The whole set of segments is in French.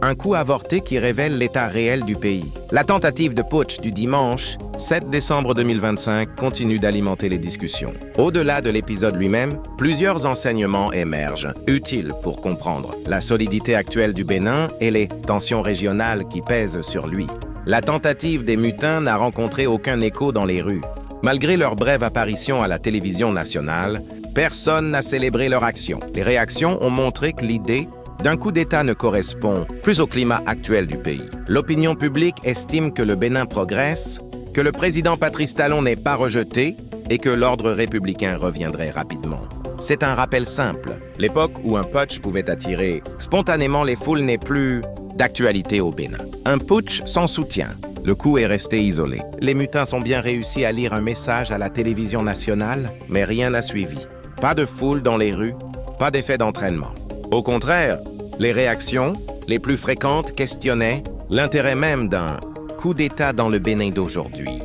Un coup avorté qui révèle l'état réel du pays. La tentative de putsch du dimanche, 7 décembre 2025, continue d'alimenter les discussions. Au-delà de l'épisode lui-même, plusieurs enseignements émergent, utiles pour comprendre la solidité actuelle du Bénin et les tensions régionales qui pèsent sur lui. La tentative des mutins n'a rencontré aucun écho dans les rues. Malgré leur brève apparition à la télévision nationale, personne n'a célébré leur action. Les réactions ont montré que l'idée d'un coup d'État ne correspond plus au climat actuel du pays. L'opinion publique estime que le Bénin progresse, que le président Patrice Talon n'est pas rejeté et que l'ordre républicain reviendrait rapidement. C'est un rappel simple. L'époque où un putsch pouvait attirer spontanément les foules n'est plus d'actualité au Bénin. Un putsch sans soutien. Le coup est resté isolé. Les mutins sont bien réussi à lire un message à la télévision nationale, mais rien n'a suivi. Pas de foule dans les rues, pas d'effet d'entraînement. Au contraire, les réactions, les plus fréquentes, questionnaient l'intérêt même d'un coup d'État dans le Bénin d'aujourd'hui.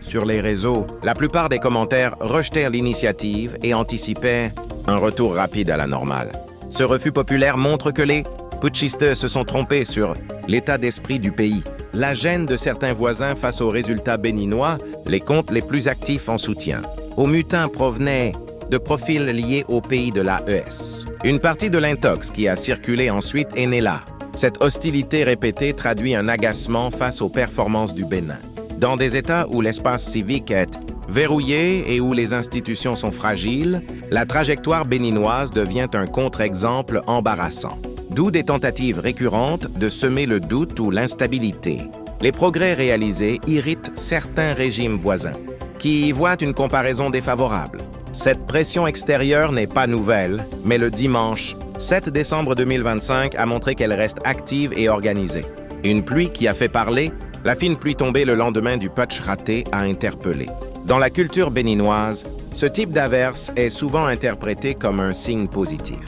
Sur les réseaux, la plupart des commentaires rejetèrent l'initiative et anticipaient un retour rapide à la normale. Ce refus populaire montre que les putschistes se sont trompés sur l'état d'esprit du pays. La gêne de certains voisins face aux résultats béninois les compte les plus actifs en soutien. Aux mutins provenaient de profils liés au pays de l'AES. Une partie de l'intox qui a circulé ensuite est née là. Cette hostilité répétée traduit un agacement face aux performances du Bénin. Dans des États où l'espace civique est verrouillé et où les institutions sont fragiles, la trajectoire béninoise devient un contre-exemple embarrassant. D'où des tentatives récurrentes de semer le doute ou l'instabilité. Les progrès réalisés irritent certains régimes voisins, qui y voient une comparaison défavorable. Cette pression extérieure n'est pas nouvelle, mais le dimanche, 7 décembre 2025, a montré qu'elle reste active et organisée. Une pluie qui a fait parler, la fine pluie tombée le lendemain du putsch raté a interpellé. Dans la culture béninoise, ce type d'averse est souvent interprété comme un signe positif.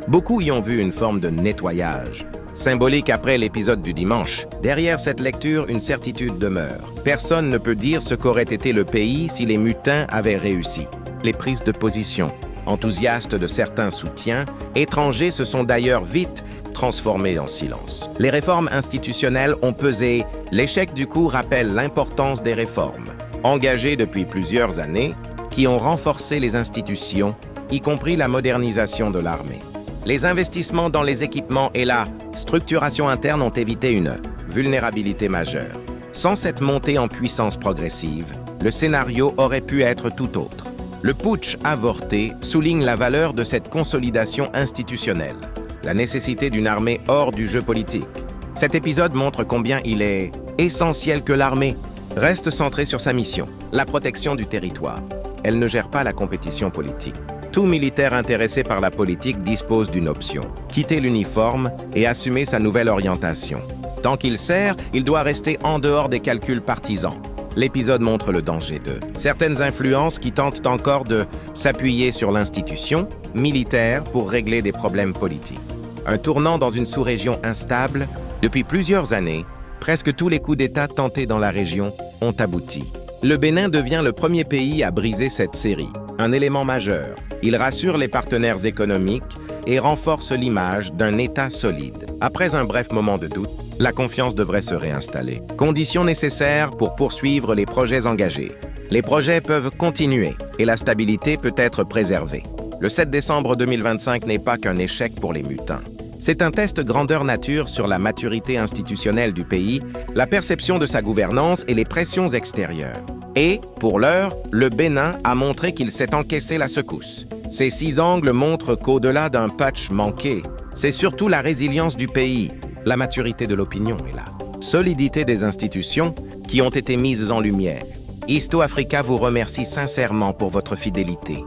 Beaucoup y ont vu une forme de nettoyage. Symbolique après l'épisode du dimanche, derrière cette lecture, une certitude demeure. Personne ne peut dire ce qu'aurait été le pays si les mutins avaient réussi. Les prises de position, enthousiastes de certains soutiens, étrangers se sont d'ailleurs vite transformés en silence. Les réformes institutionnelles ont pesé. L'échec du coup rappelle l'importance des réformes, engagées depuis plusieurs années, qui ont renforcé les institutions, y compris la modernisation de l'armée. Les investissements dans les équipements et la structuration interne ont évité une vulnérabilité majeure. Sans cette montée en puissance progressive, le scénario aurait pu être tout autre. Le putsch avorté souligne la valeur de cette consolidation institutionnelle, la nécessité d'une armée hors du jeu politique. Cet épisode montre combien il est essentiel que l'armée reste centrée sur sa mission, la protection du territoire. Elle ne gère pas la compétition politique. Tout militaire intéressé par la politique dispose d'une option, quitter l'uniforme et assumer sa nouvelle orientation. Tant qu'il sert, il doit rester en dehors des calculs partisans. L'épisode montre le danger de certaines influences qui tentent encore de s'appuyer sur l'institution militaire pour régler des problèmes politiques. Un tournant dans une sous-région instable. Depuis plusieurs années, presque tous les coups d'État tentés dans la région ont abouti. Le Bénin devient le premier pays à briser cette série, un élément majeur. Il rassure les partenaires économiques et renforce l'image d'un État solide. Après un bref moment de doute, la confiance devrait se réinstaller. Condition nécessaire pour poursuivre les projets engagés. Les projets peuvent continuer et la stabilité peut être préservée. Le 7 décembre 2025 n'est pas qu'un échec pour les mutins. C'est un test grandeur nature sur la maturité institutionnelle du pays, la perception de sa gouvernance et les pressions extérieures. Et, pour l'heure, le Bénin a montré qu'il s'est encaissé la secousse. Ces 6 angles montrent qu'au-delà d'un putsch manqué, c'est surtout la résilience du pays. La maturité de l'opinion est là. Solidité des institutions qui ont été mises en lumière. Histo Africa vous remercie sincèrement pour votre fidélité.